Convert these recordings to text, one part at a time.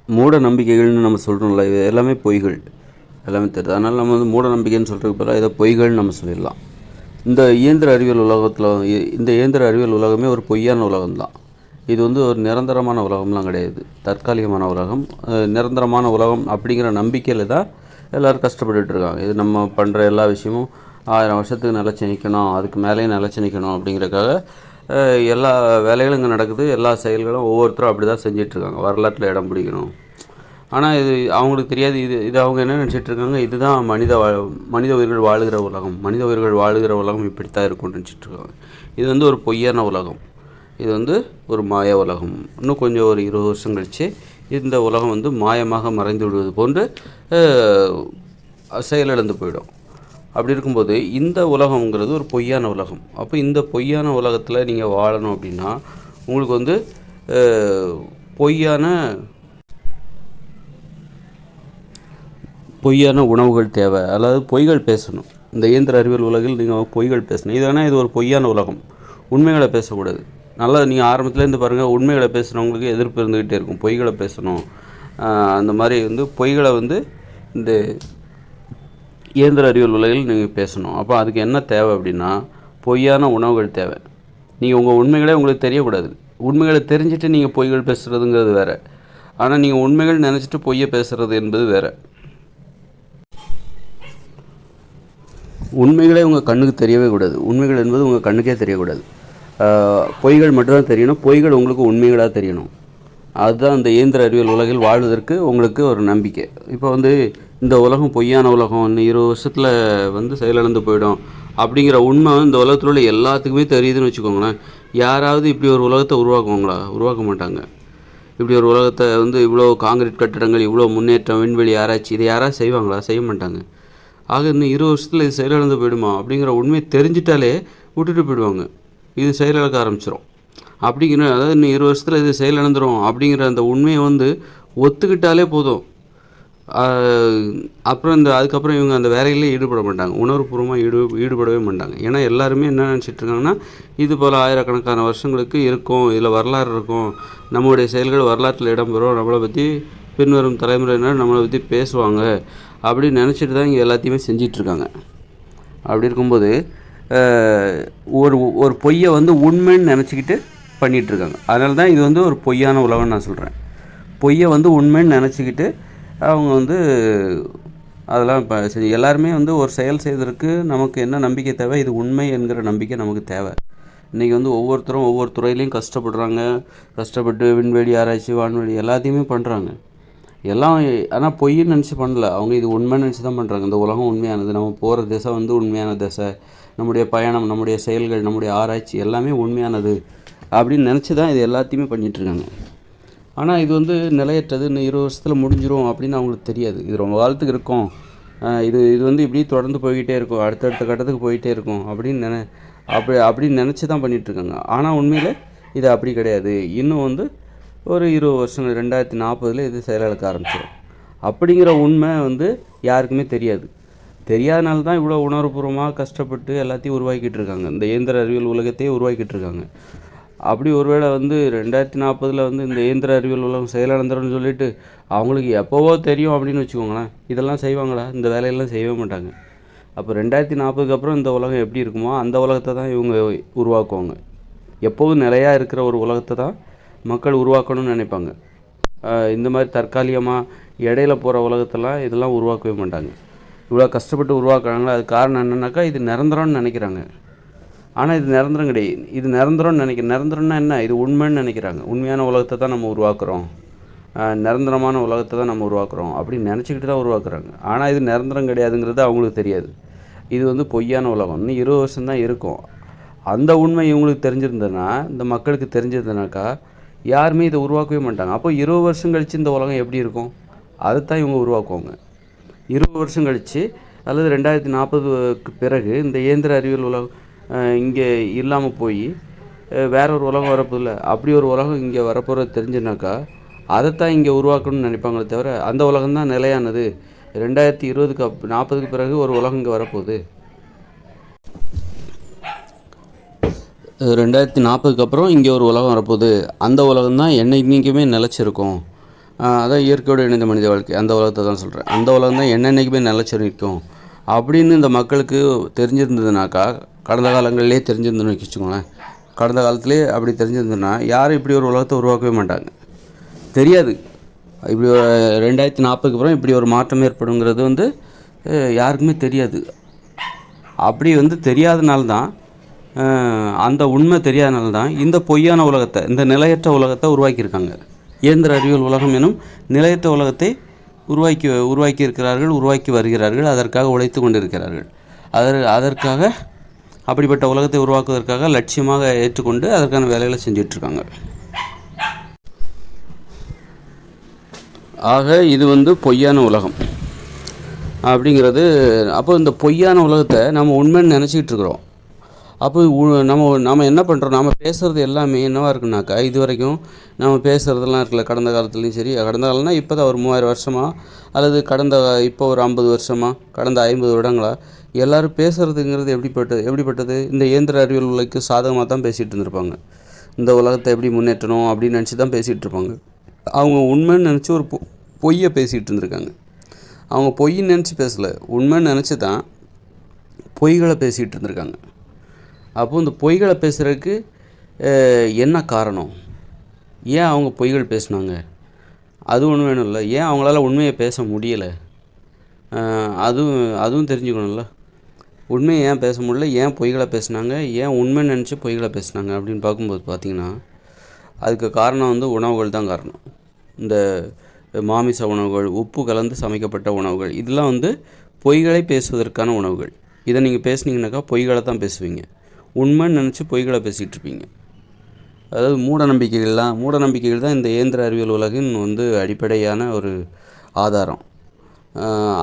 மூட நம்பிக்கைகள்னு நம்ம சொல்கிறோம்ல, இது எல்லாமே பொய்கள், எல்லாமே தெரியுது. அதனால் நம்ம வந்து மூட நம்பிக்கைன்னு சொல்கிறதுக்கு பதிலாக இதை பொய்கள்னு நம்ம சொல்லிடலாம். இந்த இயந்திர அறிவியல் உலகத்தில் இந்த இயந்திர அறிவியல் உலகமே ஒரு பொய்யான உலகம்தான். இது வந்து ஒரு நிரந்தரமான உலகம்லாம் கிடையாது, தற்காலிகமான உலகம். நிரந்தரமான உலகம் அப்படிங்கிற நம்பிக்கையில் தான் எல்லோரும் கஷ்டப்பட்டுருக்காங்க. இது நம்ம பண்ணுற எல்லா விஷயமும் 1000 வருஷத்துக்கு நிலச்சி நிற்கணும், அதுக்கு மேலேயும் நிலச்சி நிற்கணும் அப்படிங்கிறக்காக எல்லா வேலைகளும் இங்கே நடக்குது. எல்லா செயல்களும் ஒவ்வொருத்தரும் அப்படி தான் செஞ்சிட்ருக்காங்க, வரலாற்றில் இடம் பிடிக்கணும். ஆனால் இது அவங்களுக்கு தெரியாது. இது அவங்க என்ன நினச்சிட்ருக்காங்க, இதுதான் மனித உயிர்கள் வாழுகிற உலகம், மனித உயிர்கள் வாழுகிற உலகம் இப்படித்தான் இருக்கும்னு நினச்சிட்ருக்காங்க. இது வந்து ஒரு பொய்யான உலகம், இது வந்து ஒரு மாய உலகம். இன்னும் கொஞ்சம் ஒரு 20 வருஷம் கழித்து இந்த உலகம் வந்து மாயமாக மறைந்து விடுவது போன்று செயலிழந்து போயிடும். அப்படி இருக்கும்போது இந்த உலகங்கிறது ஒரு பொய்யான உலகம். அப்போ இந்த பொய்யான உலகத்தில் நீங்கள் வாழணும் அப்படின்னா உங்களுக்கு வந்து பொய்யான உணவுகள் தேவை, அதாவது பொய்கள் பேசணும். இந்த இயந்திர அறிவியல் உலகில் நீங்கள் பொய்கள் பேசணும். இது ஒரு பொய்யான உலகம், உண்மைகளை பேசக்கூடாது. நல்லா நீங்கள் ஆரம்பத்துலேருந்து பாருங்கள், உண்மைகளை பேசுகிறவங்களுக்கு எதிர்ப்பு இருந்துக்கிட்டே இருக்கும். பொய்களை பேசணும், அந்த மாதிரி வந்து பொய்களை வந்து இந்த இயந்திர அறிவியல் உலகில் நீங்கள் பேசணும். அப்போ அதுக்கு என்ன தேவை அப்படின்னா பொய்யான உணவுகள் தேவை. நீங்கள் உங்கள் உண்மைகளே உங்களுக்கு தெரியக்கூடாது. உண்மைகளை தெரிஞ்சுட்டு நீங்கள் பொய்கள் பேசுகிறதுங்கிறது வேறு, ஆனால் நீங்கள் உண்மைகள் நினச்சிட்டு பொய்யை பேசுகிறது என்பது வேறு. உண்மைகளே உங்கள் கண்ணுக்கு தெரியவே கூடாது. உண்மைகள் என்பது உங்கள் கண்ணுக்கே தெரியக்கூடாது. பொய்கள் மட்டும்தான் தெரியணும். பொய்கள் உங்களுக்கு உண்மைகளாக தெரியணும். அதுதான் இந்த இயந்திர அறிவியல் உலகில் வாழ்வதற்கு உங்களுக்கு ஒரு நம்பிக்கை. இப்போ வந்து இந்த உலகம் பொய்யான உலகம், இன்னும் 20 வருஷத்தில் வந்து செயலிழந்து போயிடும் அப்படிங்கிற உண்மை இந்த உலகத்தில் உள்ள எல்லாத்துக்குமே தெரியுதுன்னு வச்சுக்கோங்களேன். யாராவது இப்படி ஒரு உலகத்தை உருவாக்குவாங்களா? உருவாக்க மாட்டாங்க. இப்படி ஒரு உலகத்தை வந்து இவ்வளோ காங்கிரீட் கட்டிடங்கள், இவ்வளோ முன்னேற்றம், விண்வெளி ஆராய்ச்சி, இதை யாராவது செய்வாங்களா? செய்ய மாட்டாங்க. ஆக இன்னும் 20 வருஷத்தில் இது செயலிழந்து போயிடுமா அப்படிங்கிற உண்மையை தெரிஞ்சிட்டாலே விட்டுட்டு போயிடுவாங்க. இது செயலிழக்க ஆரம்பிச்சிடும். அதாவது இன்னும் 20 வருஷத்தில் இது செயலிழந்துடும் அப்படிங்கிற அந்த உண்மையை வந்து ஒத்துக்கிட்டாலே போதும். அப்புறம் அதுக்கப்புறம் இவங்க அந்த வேலையிலே ஈடுபட மாட்டாங்க, உணர்வுபூர்வமாக ஈடுபடவே மாட்டாங்க. ஏன்னா எல்லாருமே என்ன நினச்சிட்ருக்காங்கன்னா, இது போல் ஆயிரக்கணக்கான வருஷங்களுக்கு இருக்கும், இதில் வரலாறு இருக்கும், நம்மளுடைய செயல்கள் வரலாற்றில் இடம்பெறும், நம்மளை பற்றி பின்வரும் தலைமுறையினர் நம்மளை பற்றி பேசுவாங்க அப்படின்னு நினச்சிட்டு தான் இங்கே எல்லாத்தையுமே செஞ்சிட்ருக்காங்க. அப்படி இருக்கும்போது ஒரு பொய்யை வந்து உண்மைன்னு நினச்சிக்கிட்டு பண்ணிகிட்ருக்காங்க. அதனால தான் இது வந்து ஒரு பொய்யான உலகம்னு நான் சொல்கிறேன். பொய்யை வந்து உண்மைன்னு நினச்சிக்கிட்டு அவங்க வந்து அதெல்லாம் இப்போ சரி, எல்லாருமே வந்து ஒரு செயல் செய்வதற்கு நமக்கு என்ன நம்பிக்கை தேவை? இது உண்மை என்கிற நம்பிக்கை நமக்கு தேவை. இன்றைக்கி வந்து ஒவ்வொருத்தரும் ஒவ்வொரு துறையிலையும் கஷ்டப்படுறாங்க. கஷ்டப்பட்டு விண்வெளி ஆராய்ச்சி, வான்வெளி எல்லாத்தையுமே பண்ணுறாங்க. எல்லாம் ஆனால் பொய்ன்னு நினச்சி பண்ணல, அவங்க இது உண்மைன்னு நினச்சி தான் பண்ணுறாங்க. இந்த உலகம் உண்மையானது, நம்ம போகிற திசை வந்து உண்மையான திசை, நம்முடைய பயணம், நம்முடைய செயல்கள், நம்முடைய ஆராய்ச்சி எல்லாமே உண்மையானது அப்படின்னு நினச்சி தான் இது எல்லாத்தையுமே பண்ணிகிட்ருக்காங்க. ஆனால் இது வந்து நிலையற்றது, இன்னும் 20 வருஷத்தில் முடிஞ்சிடும் அப்படின்னு அவங்களுக்கு தெரியாது. இது ரொம்ப காலத்துக்கு இருக்கும், இது வந்து இப்படி தொடர்ந்து போய்கிட்டே இருக்கும், அடுத்தடுத்த கட்டத்துக்கு போயிட்டே இருக்கும் அப்படின்னு நினச்சி தான் பண்ணிகிட்ருக்காங்க. ஆனால் உண்மையில் இது அப்படி கிடையாது. இன்னும் வந்து ஒரு 20 வருஷம் 2040 இது செயலிழக்க ஆரம்பிச்சிடும் அப்படிங்கிற உண்மை வந்து யாருக்குமே தெரியாது. தெரியாதனால தான் இவ்வளோ உணர்வுபூர்வமாக கஷ்டப்பட்டு எல்லாத்தையும் உருவாக்கிட்டு இருக்காங்க, இந்த இயந்திர அறிவியல் உலகத்தையே உருவாக்கிட்டு இருக்காங்க. அப்படி ஒருவேளை வந்து 2040 வந்து இந்த இயந்திர அறிவியல் உலகம் செயலிழந்துரும்னு சொல்லிட்டு அவங்களுக்கு எப்போவோ தெரியும் அப்படின்னு வச்சுக்கோங்களேன், இதெல்லாம் செய்வாங்களா? இந்த வேலையெல்லாம் செய்யவே மாட்டாங்க. அப்போ 2040 அப்புறம் இந்த உலகம் எப்படி இருக்குமோ அந்த உலகத்தை தான் இவங்க உருவாக்குவாங்க. எப்போவும் நிலையாக இருக்கிற ஒரு உலகத்தை தான் மக்கள் உருவாக்கணும்னு நினைப்பாங்க. இந்த மாதிரி தற்காலிகமாக இடையில போகிற உலகத்தெல்லாம் இதெல்லாம் உருவாக்கவே மாட்டாங்க. இவ்வளோ கஷ்டப்பட்டு உருவாக்குறாங்களா, அது காரணம் என்னென்னாக்கா இது நிரந்தரம்னு நினைக்கிறாங்க. ஆனால் இது நிரந்தரம் கிடையாது. இது நிரந்தரம்னு நிரந்தரம்னா என்ன? இது உண்மைன்னு நினைக்கிறாங்க. உண்மையான உலகத்தை தான் நம்ம உருவாக்குறோம், நிரந்தரமான உலகத்தை தான் நம்ம உருவாக்குறோம் அப்படின்னு நினச்சிக்கிட்டு தான் உருவாக்குறாங்க. ஆனால் இது நிரந்தரம் கிடையாதுங்கிறது அவங்களுக்கு தெரியாது. இது வந்து பொய்யான உலகம், இன்னும் 20 வருஷம் தான் இருக்கும். அந்த உண்மை இவங்களுக்கு தெரிஞ்சிருந்ததுன்னா, இந்த மக்களுக்கு தெரிஞ்சிருந்ததுனாக்கா யாருமே இதை உருவாக்கவே மாட்டாங்க. அப்போ 20 வருஷம் கழித்து இந்த உலகம் எப்படி இருக்கும்? அதைத்தான் இவங்க உருவாக்குவாங்க. 20 வருஷம் கழித்து அல்லது 2040க்கு பிறகு இந்த இயந்திர அறிவியல் உலகம் இங்கே இல்லாமல் போய் வேற ஒரு உலகம் வரப்போதில்ல, அப்படி ஒரு உலகம் இங்கே வரப்போகிறது தெரிஞ்சுனாக்கா அதைத்தான் இங்கே உருவாக்கணும்னு நினைப்பாங்களே தவிர அந்த உலகம்தான் நிலையானது, 2040க்கு பிறகு ஒரு உலகம் இங்கே வரப்போகுது, 2040க்கு அப்புறம் இங்கே ஒரு உலகம் வரப்போகுது, அந்த உலகம் தான் என்னைக்குமே நிலச்சிருக்கும் அதான் இயற்கையோடு இணைந்த மனித வாழ்க்கை, அந்த உலகத்தை தான் சொல்கிறேன். அந்த உலகம் தான் என்னென்னைக்குமே நிலச்சி நிற்கும் அப்படின்னு இந்த மக்களுக்கு தெரிஞ்சிருந்ததுனாக்கா, கடந்த காலங்களிலே தெரிஞ்சிருந்துன்னு வச்சுக்கோங்களேன். கடந்த காலத்திலே அப்படி தெரிஞ்சிருந்ததுன்னா யாரும் இப்படி ஒரு உலகத்தை உருவாக்கவே மாட்டாங்க. தெரியாது இப்படி 2040க்கு அப்புறம் இப்படி ஒரு மாற்றம் ஏற்படுங்கிறது யாருக்குமே தெரியாது. அப்படி தெரியாதனால்தான், அந்த உண்மை தெரியாதனால தான் இந்த பொய்யான உலகத்தை, இந்த நிலையற்ற உலகத்தை உருவாக்கியிருக்காங்க. இயந்திர அறிவியல் உலகம் எனும் நிலையற்ற உலகத்தை உருவாக்கி இருக்கிறார்கள், உருவாக்கி வருகிறார்கள், அதற்காக உழைத்து கொண்டிருக்கிறார்கள். அதற்காக அப்படிப்பட்ட உலகத்தை உருவாக்குவதற்காக லட்சியமாக ஏற்றுக்கொண்டு அதற்கான வேலைகளை செஞ்சிட்ருக்காங்க. ஆக இது பொய்யான உலகம் அப்படிங்கிறது. அப்போ இந்த பொய்யான உலகத்தை நம்ம உண்மைன்னு நினச்சிக்கிட்டு இருக்கிறோம். அப்போ நம்ம என்ன பண்ணுறோம், நம்ம பேசுகிறது எல்லாமே என்னவாக இருக்குனாக்கா, இது வரைக்கும் நம்ம பேசுகிறதெல்லாம் இருக்குல்ல, கடந்த காலத்துலேயும் சரி, கடந்த காலம்னா இப்போ தான் ஒரு 3000 வருஷமாக, அல்லது இப்போ ஒரு 50 வருஷமாக, கடந்த 50 வருடங்களாக எல்லோரும் பேசுகிறதுங்கிறது எப்படிப்பட்டது இந்த இயந்திர அறிவியல் உலகுக்கு சாதகமாக தான் பேசிகிட்டு இருந்திருப்பாங்க. இந்த உலகத்தை எப்படி முன்னேற்றணும் அப்படின்னு நினச்சி தான் பேசிகிட்டு இருப்பாங்க. அவங்க உண்மைன்னு நினச்சி ஒரு பொய்யை பேசிகிட்டு இருந்திருக்காங்க. அவங்க பொய்ன்னு நினச்சி பேசலை, உண்மைன்னு நினச்சி தான் பொய்களை பேசிகிட்டு இருந்திருக்காங்க. அப்போது இந்த பொய்களை பேசுகிறதுக்கு என்ன காரணம், ஏன் அவங்க பொய்கள் பேசினாங்க, அது ஒன்று வேணும்ல. ஏன் அவங்களால உண்மையை பேச முடியலை, அதுவும் தெரிஞ்சுக்கணும்ல. உண்மையை ஏன் பேச முடியல, ஏன் பொய்களை பேசினாங்க, ஏன் உண்மைன்னு நினச்சி பொய்களை பேசினாங்க அப்படின்னு பார்க்கும்போது பார்த்திங்கன்னா, அதுக்கு காரணம் உணவுகள் தான் காரணம். இந்த மாமிச உணவுகள், உப்பு கலந்து சமைக்கப்பட்ட உணவுகள், இதெல்லாம் பொய்களை பேசுவதற்கான உணவுகள். இதை நீங்கள் பேசுனீங்கன்னாக்கா பொய்களை தான் பேசுவீங்க, உண்மைன்னு நினச்சி பொய்களை பேசிகிட்டு இருப்பீங்க. அதாவது மூடநம்பிக்கைகள் தான் இந்த இயந்திர அறிவியல் உலகின் அடிப்படையான ஒரு ஆதாரம்.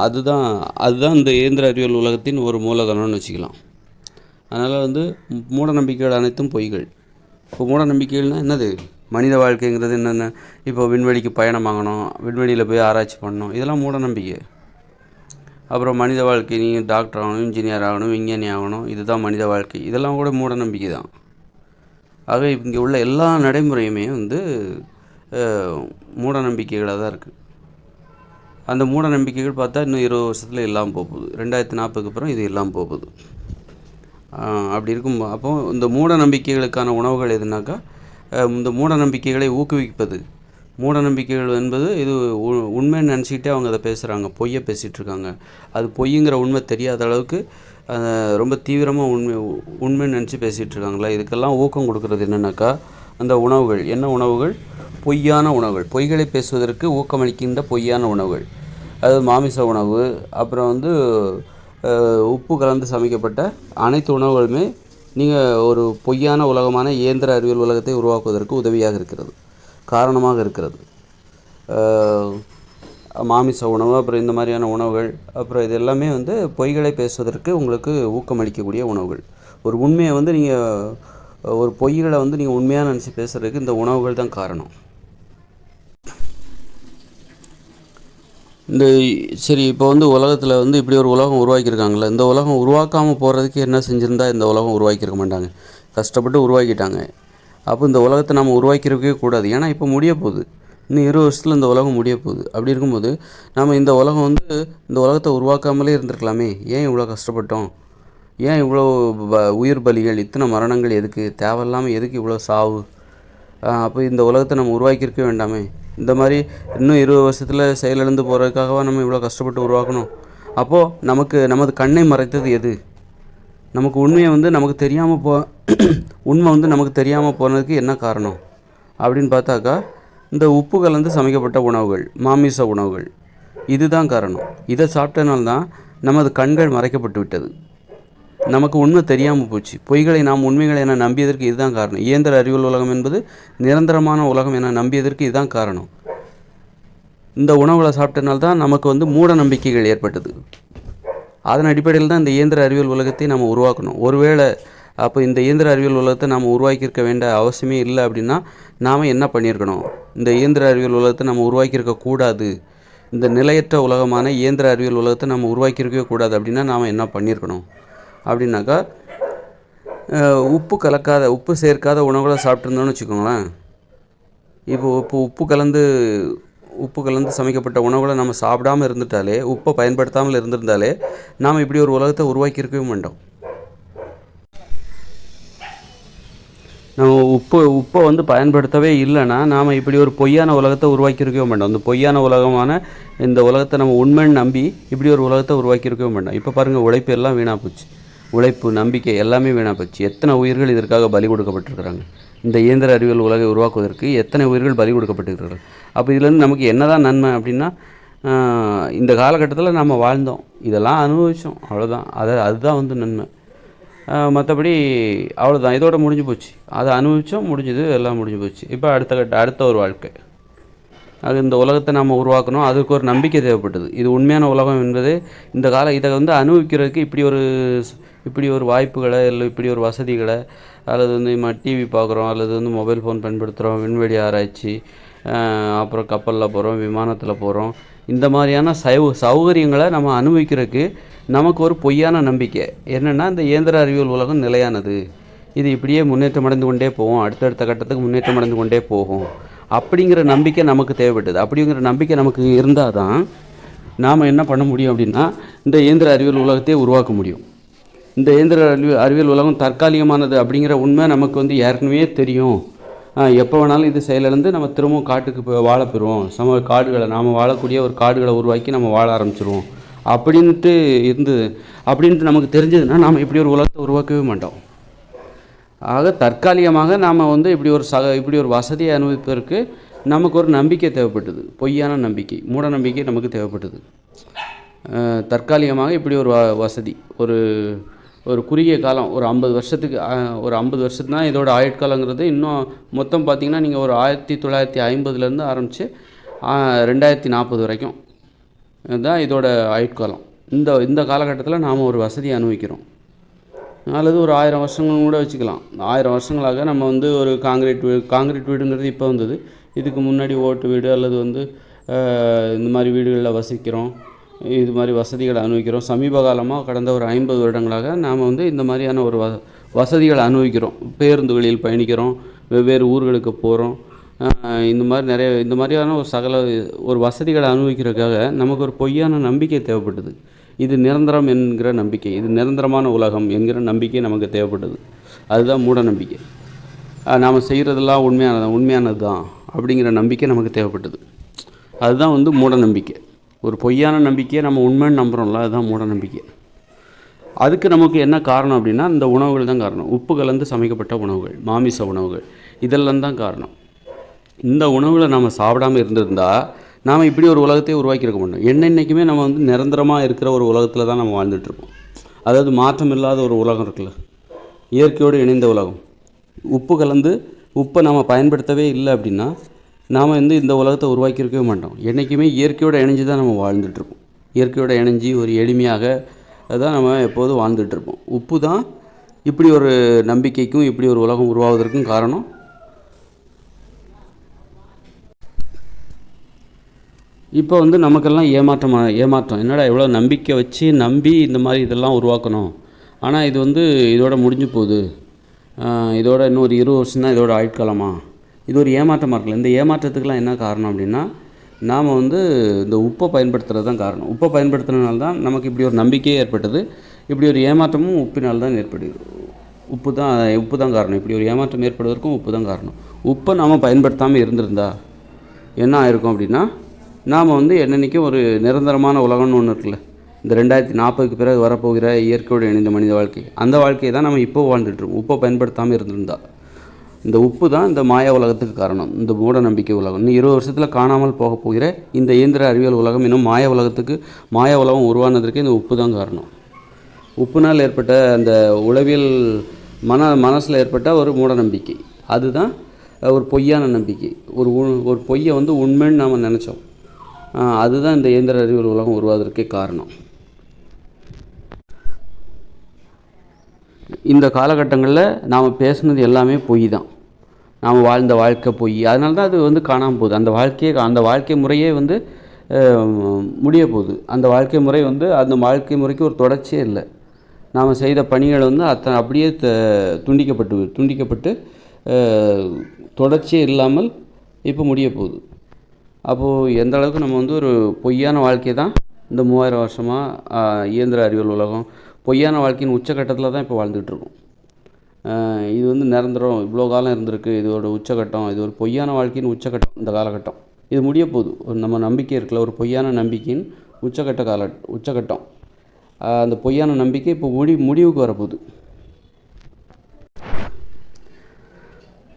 அதுதான் இந்த இயந்திர அறிவியல் உலகத்தின் ஒரு மூலதனம்னு வச்சுக்கலாம். அதனால் மூடநம்பிக்கைகள் அனைத்தும் பொய்கள். இப்போ மூடநம்பிக்கைகள்னால் என்னது, மனித வாழ்க்கைங்கிறது என்னென்ன, இப்போ விண்வெளிக்கு பயணம் வாங்கணும், விண்வெளியில் போய் ஆராய்ச்சி பண்ணணும், இதெல்லாம் மூடநம்பிக்கை. அப்புறம் மனித வாழ்க்கை, நீங்கள் டாக்டர் ஆகணும், இன்ஜினியர் ஆகணும், விஞ்ஞானி ஆகணும், இதுதான் மனித வாழ்க்கை, இதெல்லாம் கூட மூடநம்பிக்கை தான். ஆக இங்கே உள்ள எல்லா நடைமுறையுமே மூடநம்பிக்கைகளாக தான் இருக்குது. அந்த மூடநம்பிக்கைகள் பார்த்தா இன்னும் 20 வருஷத்தில் இல்லாமல் போகுது. 2040க்கு அப்புறம் இது இல்லாமல் போகுது. அப்படி இருக்கும். அப்போது இந்த மூடநம்பிக்கைகளுக்கான உணவுகள் எதுனாக்கா, இந்த மூடநம்பிக்கைகளை ஊக்குவிப்பது. மூடநம்பிக்கைகள் என்பது இது உண்மைன்னு நினச்சிக்கிட்டே அவங்க அதை பேசுகிறாங்க, பொய்யை பேசிகிட்ருக்காங்க. அது பொய்யுங்கிற உண்மை தெரியாத அளவுக்கு ரொம்ப தீவிரமாக உண்மைன்னு நினச்சி பேசிகிட்ருக்காங்களா. இதுக்கெல்லாம் ஊக்கம் கொடுக்குறது என்னென்னாக்கா, அந்த உணவுகள். என்ன உணவுகள், பொய்யான உணவுகள், பொய்களை பேசுவதற்கு ஊக்கமளிக்கின்ற பொய்யான உணவுகள். அதாவது மாமிச உணவு, அப்புறம் உப்பு கலந்து சமைக்கப்பட்ட அனைத்து உணவுகளுமே நீங்கள் ஒரு பொய்யான உலகமான இயந்திர அறிவியல் உலகத்தை உருவாக்குவதற்கு உதவியாக இருக்கிறது, காரணமாக இருக்கிறது. மாமிச உணவு, அப்புறம் இந்த மாதிரியான உணவுகள், அப்புறம் இது எல்லாமே பொய்களை பேசுவதற்கு உங்களுக்கு ஊக்கமளிக்கக்கூடிய உணவுகள். ஒரு உண்மையை நீங்கள் ஒரு பொய்களை நீங்கள் உண்மையாக நினச்சி பேசுகிறதுக்கு இந்த உணவுகள் தான் காரணம். சரி, இப்போ உலகத்தில் இப்படி ஒரு உலகம் உருவாக்கியிருக்காங்களே, இந்த உலகம் உருவாக்காமல் போகிறதுக்கு என்ன செஞ்சுருந்தா இந்த உலகம் உருவாக்கியிருக்க மாட்டாங்க. கஷ்டப்பட்டு உருவாக்கிட்டாங்க. அப்போ இந்த உலகத்தை நம்ம உருவாக்கியிருக்கவே கூடாது. ஏன்னா இப்போ முடிய போகுது, இன்னும் 20 வருஷத்தில் இந்த உலகம் முடிய போகுது. அப்படி இருக்கும்போது நம்ம இந்த உலகம் இந்த உலகத்தை உருவாக்காமலே இருந்திருக்கலாமே. ஏன் இவ்வளோ கஷ்டப்பட்டோம், ஏன் இவ்வளோ உயிர் பலிகள், இத்தனை மரணங்கள் எதுக்கு, தேவையில்லாமல் எதுக்கு இவ்வளோ சாவு. அப்போ இந்த உலகத்தை நம்ம உருவாக்கியிருக்க வேண்டாமே. இந்த மாதிரி இன்னும் 20 வருஷத்தில் செயலிழந்து போகிறதுக்காகவா நம்ம இவ்வளோ கஷ்டப்பட்டு உருவாக்கணும். அப்போது நமது கண்ணை மறைத்தது எது, நமக்கு உண்மையை நமக்கு தெரியாமல் உண்மை நமக்கு தெரியாமல் போனதுக்கு என்ன காரணம் அப்படின்னு பார்த்தாக்கா, இந்த உப்பு கலந்து சமைக்கப்பட்ட உணவுகள், மாமிச உணவுகள், இதுதான் காரணம். இதை சாப்பிட்டனால்தான் நமது கண்கள் மறைக்கப்பட்டு விட்டது, நமக்கு உண்மை தெரியாமல் போச்சு. பொய்களை நாம் உண்மைகளை என நம்பியதற்கு இதுதான் காரணம். இயந்திர அறிவியல் உலகம் என்பது நிரந்தரமான உலகம் என நம்பியதற்கு இதுதான் காரணம். இந்த உணவுகளை சாப்பிட்டனால்தான் நமக்கு மூட நம்பிக்கைகள் ஏற்பட்டது. அதன் அடிப்படையில் தான் இந்த இயந்திர அறிவியல் உலகத்தை நம்ம உருவாக்கணும். ஒருவேளை அப்போ இந்த இயந்திர அறிவியல் உலகத்தை நாம் உருவாக்கியிருக்க வேண்டிய அவசியமே இல்லை அப்படின்னா நாம் என்ன பண்ணியிருக்கணும், இந்த இயந்திர அறிவியல் உலகத்தை நம்ம உருவாக்கியிருக்க கூடாது, இந்த நிலையற்ற உலகமான இயந்திர அறிவியல் உலகத்தை நம்ம உருவாக்கியிருக்கவே கூடாது அப்படின்னா நாம் என்ன பண்ணியிருக்கணும் அப்படின்னாக்கா, உப்பு சேர்க்காத உணவுகளை சாப்பிட்ருந்தோன்னு வச்சுக்கோங்களேன். இப்போ உப்பு கலந்து உப்பு கலந்து சமைக்கப்பட்ட உணவுகளை நம்ம சாப்பிடாமல் இருந்துட்டாலே, உப்பை பயன்படுத்தாமல் இருந்திருந்தாலே நாம் இப்படி ஒரு உலகத்தை உருவாக்கியிருக்கவே மாட்டோம். நம்ம உப்பை வந்து பயன்படுத்தவே இல்லைன்னா நாம் இப்படி ஒரு பொய்யான உலகத்தை உருவாக்கியிருக்கவே மாட்டோம். இந்த பொய்யான உலகமான இந்த உலகத்தை நம்ம உண்மைன்னு நம்பி இப்படி ஒரு உலகத்தை உருவாக்கியிருக்கவே மாட்டோம். இப்போ பாருங்கள், உழைப்பு எல்லாம் வீணாக போச்சு. உழைப்பு, நம்பிக்கை எல்லாமே வீணாக போச்சு. எத்தனை உயிர்கள் இதற்காக பலி கொடுக்கப்பட்டிருக்கிறாங்க. இந்த இயந்திர அறிவியல் உலகை உருவாக்குவதற்கு எத்தனை உயிர்கள் பலி கொடுக்கப்பட்டிருக்கிறார்கள். அப்போ இதுலேருந்து நமக்கு என்ன தான் நன்மை அப்படின்னா, இந்த காலகட்டத்தில் நம்ம வாழ்ந்தோம், இதெல்லாம் அனுபவித்தோம், அவ்வளோதான். அதுதான் வந்து நன்மை. மற்றபடி அவ்வளோதான், இதோட முடிஞ்சு போச்சு. அதை அனுபவித்தோம், முடிஞ்சது, எல்லாம் முடிஞ்சு போச்சு. இப்போ அடுத்த ஒரு வாழ்க்கை. அது இந்த உலகத்தை நம்ம உருவாக்கணும், அதுக்கு ஒரு நம்பிக்கை தேவைப்பட்டது. இது உண்மையான உலகம் என்பது இதை வந்து அனுபவிக்கிறதுக்கு இப்படி ஒரு வாய்ப்புகளை, இல்லை இப்படி ஒரு வசதிகளை, அல்லது வந்து டிவி பார்க்குறோம், அல்லது வந்து மொபைல் ஃபோன் பயன்படுத்துகிறோம், விண்வெளி ஆராய்ச்சி, அப்புறம் கப்பலில் போகிறோம், விமானத்தில் போகிறோம், இந்த மாதிரியான சௌகரியங்களை நம்ம அனுபவிக்கிறதுக்கு நமக்கு ஒரு பொய்யான நம்பிக்கை என்னென்னா, இந்த இயந்திர அறிவியல் உலகம் நிலையானது, இது இப்படியே முன்னேற்றம் அடைந்து கொண்டே போகும், அடுத்தடுத்த கட்டத்துக்கு முன்னேற்றம் அடைந்து கொண்டே போகும் அப்படிங்கிற நம்பிக்கை நமக்கு தேவைப்பட்டது. அப்படிங்கிற நம்பிக்கை நமக்கு இருந்தால் தான் நாம் என்ன பண்ண முடியும் அப்படின்னா, இந்த இயந்திர அறிவியல் உலகத்தையே உருவாக்க முடியும். இந்த இயந்திர அறிவியல் உலகம் தற்காலிகமானது அப்படிங்கிற உண்மை நமக்கு வந்து ஏற்கனவே தெரியும். எப்போ வேணாலும் இது செயலிழந்து நம்ம திரும்பவும் காட்டுக்கு வாழ பெறுவோம். காடுகளை, நாம் வாழக்கூடிய ஒரு காடுகளை உருவாக்கி நம்ம வாழ ஆரம்பிச்சிருவோம் அப்படின்ட்டு நமக்கு தெரிஞ்சதுன்னா நாம் இப்படி ஒரு உலகத்தை உருவாக்கவே மாட்டோம். ஆக தற்காலிகமாக நாம் வந்து இப்படி ஒரு வசதியை அனுபவிப்பதற்கு நமக்கு ஒரு நம்பிக்கை தேவைப்பட்டது. பொய்யான நம்பிக்கை, மூட நம்பிக்கை நமக்கு தேவைப்பட்டது. தற்காலிகமாக இப்படி ஒரு வசதி, ஒரு குறுகிய காலம், ஒரு 50 வருஷத்துக்கு தான் இதோட ஆயுட்காலங்கிறது. இன்னும் மொத்தம் பார்த்திங்கன்னா நீங்கள் ஒரு 1950 ஆரம்பித்து 2040 வரைக்கும் தான் இதோட ஆயுட்காலம். இந்த காலகட்டத்தில் நாம் ஒரு வசதியை அனுபவிக்கிறோம். அல்லது ஒரு 1000 வருஷங்கள் கூட வச்சுக்கலாம். 1000 வருஷங்களாக நம்ம வந்து ஒரு காங்கிரீட் வீடுங்கிறது இப்போ வந்தது. இதுக்கு முன்னாடி ஓட்டு வீடு அல்லது வந்து இந்த மாதிரி வீடுகளில் வசிக்கிறோம், இது மாதிரி வசதிகளை அனுபவிக்கிறோம். சமீப காலமாக கடந்த ஒரு 50 வருடங்களாக நாம் வந்து இந்த மாதிரியான ஒரு வசதிகளை அனுபவிக்கிறோம். பேருந்துகளில் பயணிக்கிறோம், வெவ்வேறு ஊர்களுக்கு போகிறோம். இந்த மாதிரியான ஒரு வசதிகளை அனுபவிக்கிறதுக்காக நமக்கு ஒரு பொய்யான நம்பிக்கை தேவைப்பட்டது. இது நிரந்தரம் என்கிற நம்பிக்கை, இது நிரந்தரமான உலகம் என்கிற நம்பிக்கை நமக்கு தேவைப்பட்டது. அதுதான் மூட நம்பிக்கை. நாம் செய்கிறதெல்லாம் உண்மையானது தான் அப்படிங்கிற நம்பிக்கை நமக்கு தேவைப்பட்டது. அதுதான் வந்து மூட நம்பிக்கை. ஒரு பொய்யான நம்பிக்கையை நம்ம உண்மைன்னு நம்புகிறோம்ல, அதுதான் மூட நம்பிக்கை. அதுக்கு நமக்கு என்ன காரணம் அப்படின்னா, இந்த உணவுகள் தான் காரணம். உப்பு கலந்து சமைக்கப்பட்ட உணவுகள், மாமிச உணவுகள், இதெல்லாம் தான் காரணம். இந்த உணவுகளை நம்ம சாப்பிடாமல் இருந்திருந்தால் நாம் இப்படி ஒரு உலகத்தையே உருவாக்கியிருக்க மாட்டோம். என்றைக்குமே நம்ம வந்து நிரந்தரமாக இருக்கிற ஒரு உலகத்தில் தான் நம்ம வாழ்ந்துட்டுருக்கோம். அதாவது மாற்றம் இல்லாத ஒரு உலகம் இருக்குல்ல, இயற்கையோடு இணைந்த உலகம். உப்பை நம்ம பயன்படுத்தவே இல்லை அப்படின்னா நாம் வந்து இந்த உலகத்தை உருவாக்கியிருக்கவே மாட்டோம். என்றைக்குமே இயற்கையோடு இணைஞ்சு தான் நம்ம வாழ்ந்துட்டுருப்போம். இயற்கையோடு இணைஞ்சி ஒரு எளிமையாக தான் நம்ம எப்போதும் வாழ்ந்துட்டுருப்போம். உப்பு தான் இப்படி ஒரு நம்பிக்கைக்கும் இப்படி ஒரு உலகம் உருவாவதற்கும் காரணம். இப்போ வந்து நமக்கெல்லாம் ஏமாற்றம் என்னடா இவ்வளோ நம்பிக்கை வச்சு நம்பி இந்த மாதிரி இதெல்லாம் உருவாக்கணும், ஆனால் இது வந்து இதோட முடிஞ்சு போகுது, இதோட இன்னும் ஒரு 20 வருஷம் தான் இதோட ஆயுட்காலமா, இது ஒரு ஏமாற்றமாக இருக்குல்ல. இந்த ஏமாற்றத்துக்கெலாம் என்ன காரணம் அப்படின்னா, நாம் வந்து இந்த உப்பை பயன்படுத்துகிறது தான் காரணம். உப்பை பயன்படுத்துறதுனால தான் நமக்கு இப்படி ஒரு நம்பிக்கையே ஏற்பட்டது. இப்படி ஒரு ஏமாற்றமும் உப்பினால் தான் ஏற்படுது. உப்பு தான் காரணம். இப்படி ஒரு ஏமாற்றம் ஏற்படுவதற்கும் உப்பு தான் காரணம். உப்பை நாம் பயன்படுத்தாமல் இருந்திருந்தா என்ன ஆயிருக்கும் அப்படின்னா, நாம் வந்து என்னென்னைக்கும் ஒரு நிரந்தரமான உலகம்னு ஒன்று இருக்குல்ல, இந்த 2040க்கு பிறகு வரப்போகிற இயற்கையோடு இணைந்த மனித வாழ்க்கை, அந்த வாழ்க்கையை தான் நம்ம இப்போ வாழ்ந்துட்டுருக்கோம். உப்பை பயன்படுத்தாமல் இருந்திருந்தா. இந்த உப்பு தான் இந்த மாய உலகத்துக்கு காரணம், இந்த மூட நம்பிக்கை உலகம். இன்னும் 20 வருஷத்தில் காணாமல் போக போகிற இந்த இயந்திர அறிவியல் உலகம், இன்னும் மாய உலகம் உருவானதற்கு இந்த உப்பு தான் காரணம். உப்புனால் ஏற்பட்ட அந்த உளவியல் மனசில் ஏற்பட்ட ஒரு மூட நம்பிக்கை, அதுதான் ஒரு பொய்யான நம்பிக்கை. ஒரு பொய்யை வந்து உண்மைன்னு நாம் நினச்சோம். அதுதான் இந்த இயந்திர அறிவியல் உலகம் உருவாவதற்கே காரணம். இந்த காலகட்டங்களில் நாம் பேசுனது எல்லாமே பொய் தான். நாம் வாழ்ந்த வாழ்க்கை பொய். அதனால தான் அது வந்து காணாமல் போகுது. அந்த வாழ்க்கை முறையே வந்து முடிய போகுது. அந்த வாழ்க்கை முறை வந்து அந்த வாழ்க்கை முறைக்கு ஒரு தொடர்ச்சியே இல்லை. நாம் செய்த பணிகள் வந்து அப்படியே துண்டிக்கப்பட்டு தொடர்ச்சியே இல்லாமல் இப்போ முடிய போகுது. அப்போது எந்த அளவுக்கு நம்ம வந்து ஒரு பொய்யான வாழ்க்கை தான் இந்த 3000 வருஷமாக இயந்திர அறிவியல் உலகம் பொய்யான வாழ்க்கையின் உச்சக்கட்டத்தில் தான் இப்போ வாழ்ந்துகிட்ருக்கோம். இது வந்து நிரந்தரம், இவ்வளோ காலம் இருந்திருக்கு, இதோட உச்சக்கட்டம், இது ஒரு பொய்யான வாழ்க்கையின் உச்சக்கட்டம் இந்த காலகட்டம். இது முடிய போகுது. ஒரு நம்ம நம்பிக்கை இருக்குல்ல, ஒரு பொய்யான நம்பிக்கையின் உச்சக்கட்டம். அந்த பொய்யான நம்பிக்கை இப்போ முடிவுக்கு வரப்போகுது.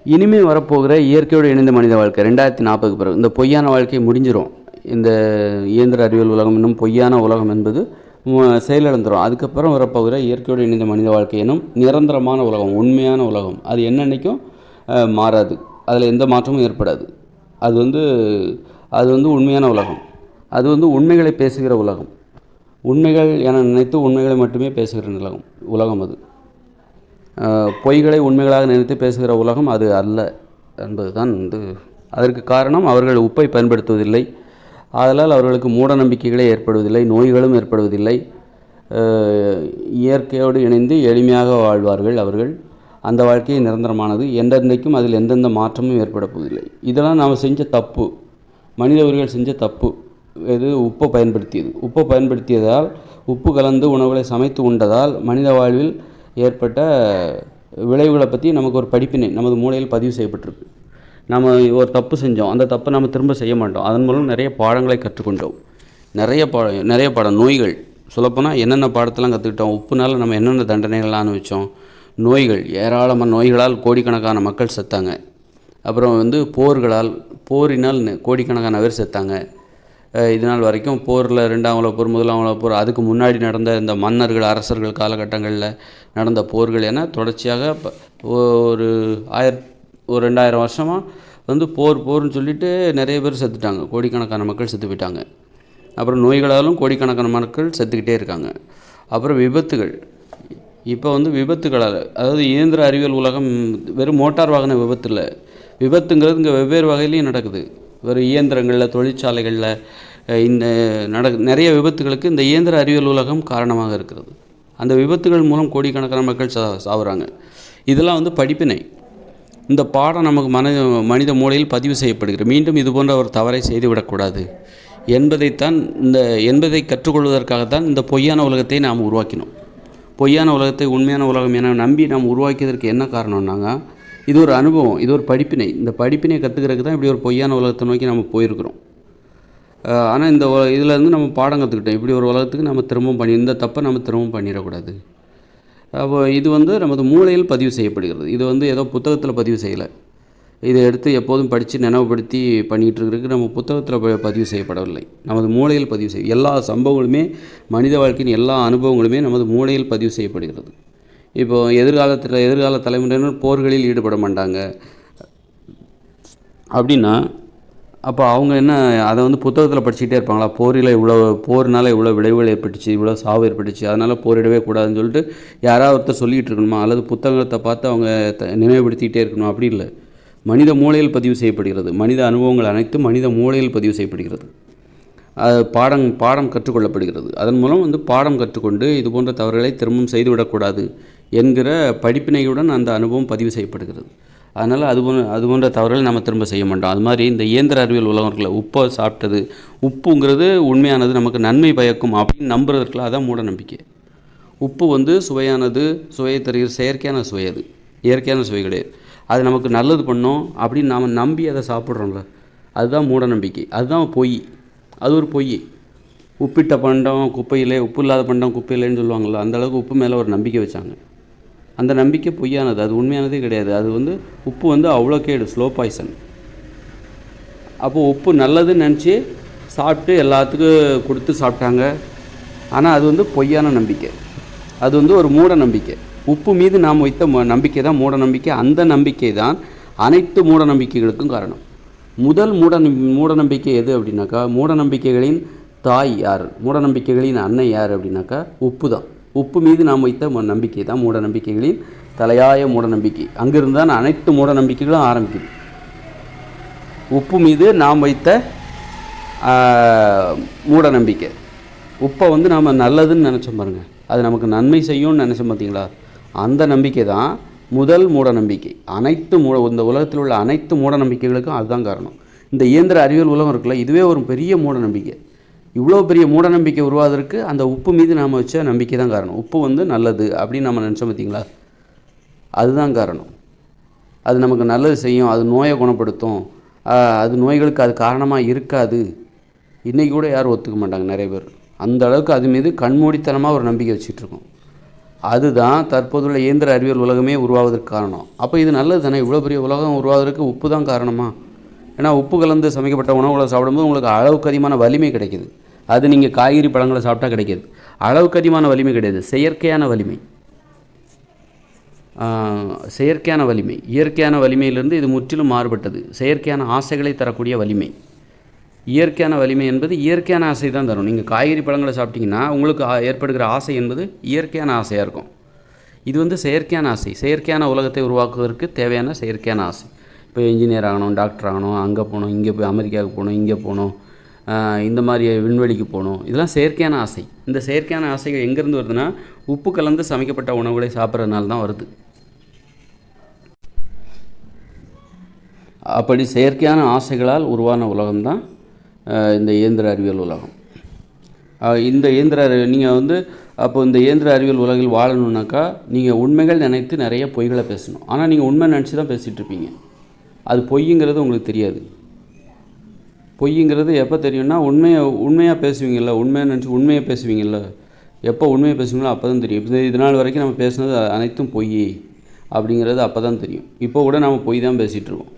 இனிமேல் வரப்போகிற இயற்கையோடு இணைந்த மனித வாழ்க்கை 2040க்கு பிறகு இந்த பொய்யான வாழ்க்கை முடிஞ்சிடும். இந்த இயந்திர அறிவியல் உலகம் இன்னும் பொய்யான உலகம் என்பது செயலிழந்துடும். அதுக்கப்புறம் வரப்போகிற இயற்கையோடு இணைந்த மனித வாழ்க்கை எனும் நிரந்தரமான உலகம், உண்மையான உலகம். அது என்னன்னைக்கும் மாறாது, அதில் எந்த மாற்றமும் ஏற்படாது. அது வந்து உண்மையான உலகம். அது வந்து உண்மைகளை பேசுகிற உலகம். உண்மைகள் என நினைத்து உண்மைகளை மட்டுமே பேசுகிற உலகம் அது. பொய்களை உண்மைகளாக நினைத்து பேசுகிற உலகம் அது அல்ல என்பது தான் அதற்கு காரணம் அவர்கள் உப்பை பயன்படுத்துவதில்லை. ஆதலால் அவர்களுக்கு மூட நம்பிக்கைகளே ஏற்படுவதில்லை, நோய்களும் ஏற்படுவதில்லை. இயற்கையோடு இணைந்து எளிமையாக வாழ்வார்கள் அவர்கள். அந்த வாழ்க்கையை நிரந்தரமானது, என்றென்றைக்கும் அதில் எந்தெந்த மாற்றமும் ஏற்பட போவதில்லை. இதெல்லாம் நாம் செஞ்ச தப்பு, மனித உயிர்கள் செஞ்ச தப்பு. இது உப்பை பயன்படுத்தியதால், உப்பு கலந்து உணவுகளை சமைத்து உண்டதால் மனித வாழ்வில் ஏற்பட்ட விளைவுகளை பற்றி நமக்கு ஒரு படிப்பினை நமது மூளையில் பதிவு செய்யப்பட்டிருக்கு. நம்ம ஒரு தப்பு செஞ்சோம், அந்த தப்பை நம்ம திரும்ப செய்ய மாட்டோம். அதன் மூலம் நிறைய பாடங்களை கற்றுக்கொண்டோம். நிறைய பாடம், நோய்கள் சொல்லப்போனால் என்னென்ன பாடத்தெல்லாம் கற்றுக்கிட்டோம். உப்புனால் நம்ம என்னென்ன தண்டனைகள்லாம் அனுபவித்தோம். நோய்கள், ஏராளமான நோய்களால் கோடிக்கணக்கான மக்கள் செத்தாங்க. அப்புறம் வந்து போரினால் கோடிக்கணக்கான பேர் செத்தாங்க. இதனால் வரைக்கும் போரில் 2ஆம் உலகப் போர், 1ஆம் உலகப் போர், அதுக்கு முன்னாடி நடந்த இந்த மன்னர்கள், அரசர்கள் காலகட்டங்களில் நடந்த போர்கள் என தொடர்ச்சியாக ஒரு 2000 வருஷமாக வந்து போர்னு சொல்லிட்டு நிறைய பேர் செத்துட்டாங்க. கோடிக்கணக்கான மக்கள் செத்து போயிட்டாங்க. அப்புறம் நோய்களாலும் கோடிக்கணக்கான மக்கள் செத்துக்கிட்டே இருக்காங்க. அப்புறம் விபத்துகள். இப்போ வந்து விபத்துகளால், அதாவது இயந்திர அறிவியல் உலகம் வெறும் மோட்டார் வாகன விபத்து இல்லை. விபத்துங்கிறது இங்கே வெவ்வேறு வகையிலையும் நடக்குது. வெறும் இயந்திரங்களில், தொழிற்சாலைகளில் இந்த நிறைய விபத்துகளுக்கு இந்த இயந்திர அறிவியல் உலகம் காரணமாக இருக்கிறது. அந்த விபத்துகள் மூலம் கோடிக்கணக்கான மக்கள் சாவுறாங்க. இதெல்லாம் வந்து படிப்பினை. இந்த பாடம் நமக்கு மனித மூளையில் பதிவு செய்யப்படுகிறது. மீண்டும் இது போன்ற ஒரு தவறை செய்துவிடக்கூடாது என்பதை கற்றுக்கொள்வதற்காகத்தான் இந்த பொய்யான உலகத்தை நாம் உருவாக்கினோம். பொய்யான உலகத்தை உண்மையான உலகம் என நம்பி நாம் உருவாக்கியதற்கு என்ன காரணம்னாங்க, இது ஒரு அனுபவம், இது ஒரு படிப்பினை. இந்த படிப்பினை கற்றுக்கிறதுக்கு தான் இப்படி ஒரு பொய்யான உலகத்தை நோக்கி நம்ம போயிருக்கிறோம். ஆனால் இதிலேருந்து நம்ம பாடம் கற்றுக்கிட்டோம். இப்படி ஒரு உலகத்துக்கு நம்ம இந்த தப்பை நம்ம திரும்பவும் பண்ணிடக்கூடாது. அப்போ இது வந்து நமது மூளையில் பதிவு செய்யப்படுகிறது. இது வந்து ஏதோ புத்தகத்தில் பதிவு செய்யலை. இதை எடுத்து எப்போதும் படித்து நினைவுபடுத்தி பண்ணிகிட்டு இருக்கிறதுக்கு நம்ம புத்தகத்தில் பதிவு செய்யப்படவில்லை. நமது மூளையில் பதிவு எல்லா சம்பவங்களுமே, மனித வாழ்க்கையின் எல்லா அனுபவங்களுமே நமது மூளையில் பதிவு செய்யப்படுகிறது. இப்போது எதிர்கால தலைமுறையினர் போர்களில் ஈடுபட மாட்டாங்க அப்படின்னா, அப்போ அவங்க என்ன அதை வந்து புத்தகத்தில் படிச்சுக்கிட்டே இருப்பாங்களா? போர்னால் இவ்வளோ விளைவுகள் ஏற்பட்டுச்சு, இவ்வளோ சாவு ஏற்பட்டுச்சு, அதனால் போரிடவே கூடாதுன்னு சொல்லிட்டு யாராவது ஒருத்தர் சொல்லிகிட்டு இருக்கணுமா? அல்லது புத்தகத்தை பார்த்து அவங்க நினைவுபடுத்திக்கிட்டே இருக்கணும்? அப்படி இல்லை. மனித மூளையில் பதிவு செய்யப்படுகிறது. மனித அனுபவங்கள் அனைத்தும் மனித மூளையில் பதிவு செய்யப்படுகிறது. அது பாடம் கற்றுக்கொள்ளப்படுகிறது. அதன் மூலம் வந்து பாடம் கற்றுக்கொண்டு இது போன்ற தவறுகளை திரும்பவும் செய்துவிடக்கூடாது என்கிற படிப்பினையுடன் அந்த அனுபவம் பதிவு செய்யப்படுகிறது. அதனால் அது போன்ற தவறுகளை நம்ம திரும்ப செய்ய மாட்டோம். அது மாதிரி இந்த இயந்திர அறிவியல் உலகத்தில் உப்பை சாப்பிட்டது, உப்புங்கிறது உண்மையானது, நமக்கு நன்மை பயக்கும் அப்படின்னு நம்புறதுக்குள்ள அதான் மூட நம்பிக்கை. உப்பு வந்து சுவையானது, சுவையை தருகிற செயற்கையான சுவை, அது இயற்கையான சுவை கிடையாது. அது நமக்கு நல்லது பண்ணோம் அப்படின்னு நாம் நம்பி அதை சாப்பிட்றோம்ல, அதுதான் மூட நம்பிக்கை. அதுதான் பொய். அது ஒரு பொய். உப்பிட்ட பண்டம் குப்பையிலே, உப்பு இல்லாத பண்டம் குப்பையிலேன்னு சொல்லுவாங்கள்ல, அந்தளவுக்கு உப்பு மேலே ஒரு நம்பிக்கை வச்சாங்க. அந்த நம்பிக்கை பொய்யானது, அது உண்மையானதே கிடையாது. அது வந்து உப்பு வந்து அவ்வளோ கேடு, ஸ்லோ பாய்சன். அப்போது உப்பு நல்லதுன்னு நினச்சி சாப்பிட்டு எல்லாத்துக்கும் கொடுத்து சாப்பிட்டாங்க. ஆனால் அது வந்து பொய்யான நம்பிக்கை, அது வந்து ஒரு மூட நம்பிக்கை. உப்பு மீது நாம் வைத்த நம்பிக்கை தான் மூட நம்பிக்கை. அந்த நம்பிக்கை தான் அனைத்து மூட நம்பிக்கைகளுக்கும் காரணம். முதல் மூட நம்பிக்கை எது அப்படின்னாக்கா, மூட நம்பிக்கைகளின் தாய் யார், மூட நம்பிக்கைகளின் அன்னை யார் அப்படின்னாக்கா உப்பு தான். உப்பு மீது நாம் வைத்த நம்பிக்கை தான் மூட நம்பிக்கைகளின் தலையாய மூட நம்பிக்கை. அங்கிருந்து தான் அனைத்து மூட நம்பிக்கைகளும் ஆரம்பிக்குது. உப்பு மீது நாம் வைத்த மூட நம்பிக்கை. உப்பை வந்து நாம் நல்லதுன்னு நினச்சோம் பாருங்கள், அது நமக்கு நன்மை செய்யும்னு நினச்சோம் பார்த்தீங்களா, அந்த நம்பிக்கை தான் முதல் மூட நம்பிக்கை. இந்த உலகத்தில் உள்ள அனைத்து மூட நம்பிக்கைகளுக்கும் அதுதான் காரணம். இந்த இயந்திர அறிவியல் உலகம் இருக்குல்ல, இதுவே ஒரு பெரிய மூட நம்பிக்கை. இவ்வளோ பெரிய மூட நம்பிக்கை உருவாவதற்கு அந்த உப்பு மீது நாம் வச்ச நம்பிக்கை தான் காரணம். உப்பு வந்து நல்லது அப்படின்னு நம்ம நினச்சோம் பார்த்தீங்களா, அதுதான் காரணம். அது நமக்கு நல்லது செய்யும், அது நோயை குணப்படுத்தும், அது நோய்களுக்கு அது காரணமாக இருக்காது. இன்றைக்கி கூட யாரும் ஒத்துக்க மாட்டாங்க நிறைய பேர். அந்த அளவுக்கு அது மீது கண்மூடித்தனமாக ஒரு நம்பிக்கை வச்சிட்ருக்கோம். அதுதான் தற்போதுள்ள இயந்திர அறிவியல் உலகமே உருவாவதற்கு காரணம். அப்போ இது நல்லது தானே, இவ்வளோ பெரிய உலகம் உருவாவதற்கு உப்பு தான் காரணமா? ஏன்னா உப்பு கலந்து சமைக்கப்பட்ட உணவுகளை சாப்பிடும்போது உங்களுக்கு அளவுக்கு அதிகமான வலிமை கிடைக்கிது. அது நீங்கள் காய்கறி பழங்களை சாப்பிட்டா கிடைக்கிது. அளவுக்கு அதிகமான வலிமை கிடையாது, செயற்கையான வலிமை. செயற்கையான வலிமை, இயற்கையான வலிமையிலிருந்து இது முற்றிலும் மாறுபட்டது. செயற்கையான ஆசைகளை தரக்கூடிய வலிமை. இயற்கையான வலிமை என்பது இயற்கையான ஆசை தான் தரும். நீங்கள் காய்கறி பழங்களை சாப்பிட்டிங்கன்னா உங்களுக்கு ஏற்படுகிற ஆசை என்பது இயற்கையான ஆசையாக இருக்கும். இது வந்து செயற்கையான ஆசை, செயற்கையான உலகத்தை உருவாக்குவதற்கு தேவையான செயற்கையான ஆசை. இப்போ இன்ஜினியர் ஆகணும், டாக்டர் ஆகணும், அங்கே போகணும், இங்கே போய் அமெரிக்காவுக்கு போகணும், இங்கே போகணும், இந்த மாதிரி விண்வெளிக்கு போகணும், இதெல்லாம் செயற்கையான ஆசை. இந்த செயற்கையான ஆசைகள் எங்கேருந்து வருதுன்னா உப்பு கலந்து சமைக்கப்பட்ட உணவுகளை சாப்பிட்றதுனால தான் வருது. அப்படி செயற்கையான ஆசைகளால் உருவான உலகம்தான் இந்த இயந்திர அறிவியல் உலகம். இந்த நீங்கள் வந்து அப்போ இந்த இயந்திர அறிவியல் உலகில் வாழணுன்னாக்கா நீங்கள் உண்மைகள் நினைத்து நிறைய பொய்களை பேசணும். ஆனால் நீங்கள் உண்மை நினச்சி தான் பேசிகிட்டு இருப்பீங்க. அது பொய்ங்கிறது உங்களுக்கு தெரியாது. பொய்ங்கிறது எப்போ தெரியும்னா உண்மையாக பேசுவீங்கள்ல, உண்மையாக நினச்சி உண்மையை பேசுவீங்கள்ல, எப்போ உண்மையை பேசுவீங்களோ அப்போ தான் தெரியும். இது நாள் வரைக்கும் நம்ம பேசுனது அனைத்தும் பொய் அப்படிங்கிறது அப்போ தான் தெரியும். இப்போ கூட நம்ம பொய் தான் பேசிகிட்ருக்கோம்.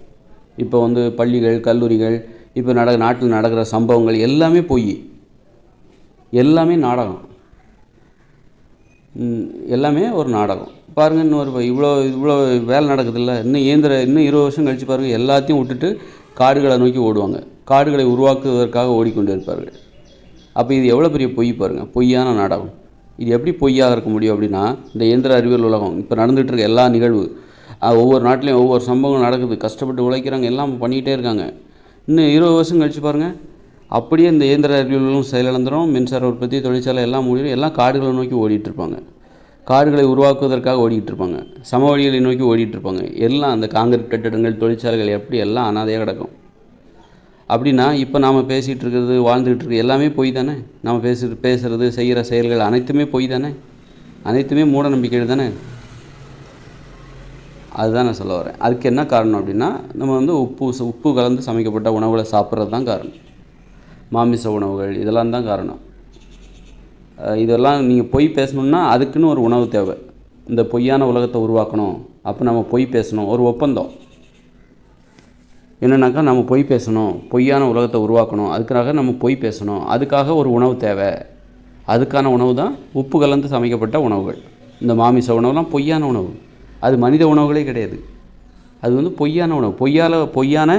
இப்போ வந்து பள்ளிகள், கல்லூரிகள், இப்போ நாட்டில் நடக்கிற சம்பவங்கள் எல்லாமே பொய், எல்லாமே நாடகம், எல்லாமே ஒரு நாடகம். பாருங்கள், இன்னொரு இவ்வளோ வேலை நடக்குதுல்ல, இன்னும் 20 வருஷம் கழித்து பாருங்கள், எல்லாத்தையும் விட்டுட்டு காடுகளை நோக்கி ஓடுவாங்க. காடுகளை உருவாக்குவதற்காக ஓடிக்கொண்டு இருப்பார்கள். அப்போ இது எவ்வளோ பெரிய பொய் பாருங்கள், பொய்யான நாடகம். இது எப்படி பொய்யாக இருக்க முடியும் அப்படின்னா, இந்த இயந்திர அறிவியல் உலகம் இப்போ நடந்துகிட்டு இருக்க எல்லா நிகழ்வு, ஒவ்வொரு நாட்டிலையும் ஒவ்வொரு சம்பவம் நடக்குது, கஷ்டப்பட்டு உழைக்கிறாங்க, எல்லாம் பண்ணிக்கிட்டே இருக்காங்க. இன்னும் 20 வருஷம் கழித்து பாருங்கள், அப்படியே இந்த இயந்திர அறிவியலும் செயலிழந்துடும், மின்சார உற்பத்தி, தொழிற்சாலை எல்லாம் முடியும், எல்லாம் காடுகளை நோக்கி ஓடிட்டுருப்பாங்க. காடுகளை உருவாக்குவதற்காக ஓடிக்கிட்டு இருப்பாங்க, சமவெளிகளை நோக்கி ஓடிட்டுருப்பாங்க. எல்லாம் அந்த காங்கிரீட் கட்டிடங்கள், தொழிற்சாலைகள் எப்படி எல்லாம் அனாதையாக கிடக்கும். அப்படின்னா இப்போ நாம் பேசிகிட்டு இருக்கிறது, வாழ்ந்துக்கிட்டு இருக்கிறது எல்லாமே பொய் தானே. நாம் பேசுகிறது, செய்கிற செயல்கள் அனைத்துமே பொய் தானே, அனைத்துமே மூட நம்பிக்கைகள் தானே. அதுதான் நான் சொல்ல வரேன். அதுக்கு என்ன காரணம் அப்படின்னா, நம்ம வந்து உப்பு கலந்து சமைக்கப்பட்ட உணவுகளை சாப்பிட்றது தான் காரணம். மாமிச உணவுகள் இதெல்லாம் தான் காரணம். இதெல்லாம் நீங்கள் பொய் பேசணுன்னா அதுக்குன்னு ஒரு உணவு தேவை. இந்த பொய்யான உலகத்தை உருவாக்கணும், அப்போ நம்ம பொய் பேசணும். ஒரு ஒப்பந்தம் என்னென்னாக்கா, நம்ம பொய் பேசணும், பொய்யான உலகத்தை உருவாக்கணும், அதுக்காக நம்ம பொய் பேசணும், அதுக்காக ஒரு உணவு தேவை. அதுக்கான உணவு தான் உப்பு கலந்து சமைக்கப்பட்ட உணவுகள். இந்த மாமிச உணவுலாம் பொய்யான உணவு, அது மனித உணவுகளே கிடையாது. அது வந்து பொய்யான உணவு, பொய்யான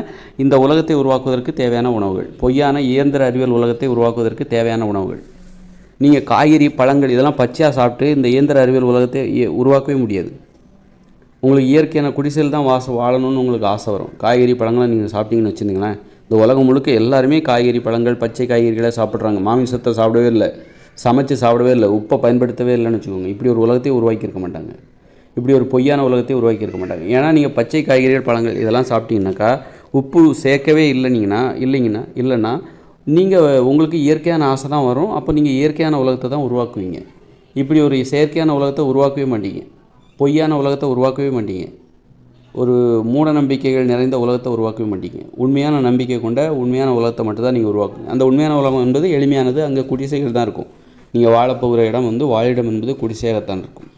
இந்த உலகத்தை உருவாக்குவதற்கு தேவையான உணவுகள், பொய்யான இயந்திர அறிவியல் உலகத்தை உருவாக்குவதற்கு தேவையான உணவுகள். நீங்கள் காய்கறி, பழங்கள் இதெல்லாம் பச்சையாக சாப்பிட்டு இந்த இயந்திர அறிவியல் உலகத்தை உருவாக்கவே முடியாது. உங்களுக்கு இயற்கையான குடிசையில் தான் வாழணும்னு உங்களுக்கு ஆசை வரும். காய்கறி, பழங்களை நீங்கள் சாப்பிட்டீங்கன்னு வச்சுருந்தீங்களேன், இந்த உலகம் முழுக்க எல்லாருமே காய்கறி, பழங்கள், பச்சை காய்கறிகளை சாப்பிட்றாங்க. மாமிசத்தை சாப்பிடவே இல்லை, சமைச்சு சாப்பிடவே இல்லை, உப்பை பயன்படுத்தவே இல்லைன்னு வச்சுக்கோங்க. இப்படி ஒரு உலகத்தை உருவாக்கியிருக்க மாட்டாங்க, இப்படி ஒரு பொய்யான உலகத்தை உருவாக்கியிருக்க மாட்டாங்க. ஏன்னா நீங்கள் பச்சை காய்கறிகள், பழங்கள் இதெல்லாம் சாப்பிட்டீங்கன்னாக்கா, உப்பு சேர்க்கவே இல்லைன்னா நீங்கள் உங்களுக்கு இயற்கையான ஆசை தான் வரும். அப்போ நீங்கள் இயற்கையான உலகத்தை தான் உருவாக்குவீங்க. இப்படி ஒரு செயற்கையான உலகத்தை உருவாக்கவே மாட்டீங்க, பொய்யான உலகத்தை உருவாக்கவே மாட்டீங்க, ஒரு மூட நம்பிக்கைகள் நிறைந்த உலகத்தை உருவாக்கவே மாட்டீங்க. உண்மையான நம்பிக்கை கொண்ட உண்மையான உலகத்தை மட்டும் தான் நீங்கள் உருவாக்குங்க. அந்த உண்மையான உலகம் என்பது எளிமையானது, அங்கே குடிசைகள் தான் இருக்கும். நீங்கள் வாழப்போகிற இடம் வந்து வாழிடம் என்பது குடிசையாகத்தான் இருக்கும்.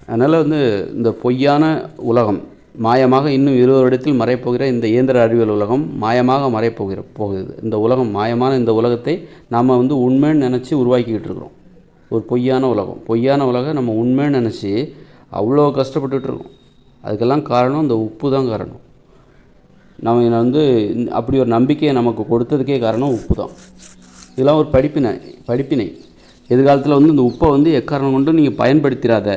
அதனால் வந்து இந்த பொய்யான உலகம் மாயமாக இன்னும் 20 வருடத்தில் மறைப்போகிற இந்த இயந்திர அறிவியல் உலகம் மாயமாக போகுது. இந்த உலகம் மாயமான இந்த உலகத்தை நாம் வந்து உண்மைன்னு நினச்சி உருவாக்கிக்கிட்டு இருக்கிறோம். ஒரு பொய்யான உலகம் நம்ம உண்மைன்னு நினச்சி அவ்வளோ கஷ்டப்பட்டுருக்கோம். அதுக்கெல்லாம் காரணம் இந்த உப்பு தான் காரணம். நம்ம வந்து அப்படி ஒரு நம்பிக்கையை நமக்கு கொடுத்ததுக்கே காரணம் உப்பு தான். இதெல்லாம் ஒரு படிப்பினை. எதிர்காலத்தில் வந்து இந்த உப்பை வந்து எக்காரணம் கொண்டு நீங்கள் பயன்படுத்திடாத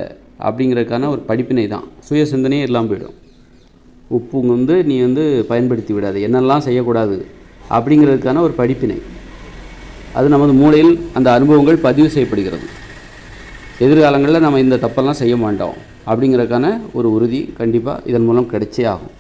அப்படிங்கிறதுக்கான ஒரு படிப்பினை தான். சுய சிந்தனையே எல்லாம் போயிடும். உப்பு வந்து நீ வந்து பயன்படுத்தி விடாது, என்னெல்லாம் செய்யக்கூடாது அப்படிங்கிறதுக்கான ஒரு படிப்பினை. அது நமது மூளையில் அந்த அனுபவங்கள் பதிவு செய்யப்படுகிறது. எதிர்காலங்களில் நம்ம இந்த தப்பெல்லாம் செய்ய மாட்டோம் அப்படிங்கிறதுக்கான ஒரு உறுதி கண்டிப்பாக இதன் மூலம் கிடைச்சே ஆகும்.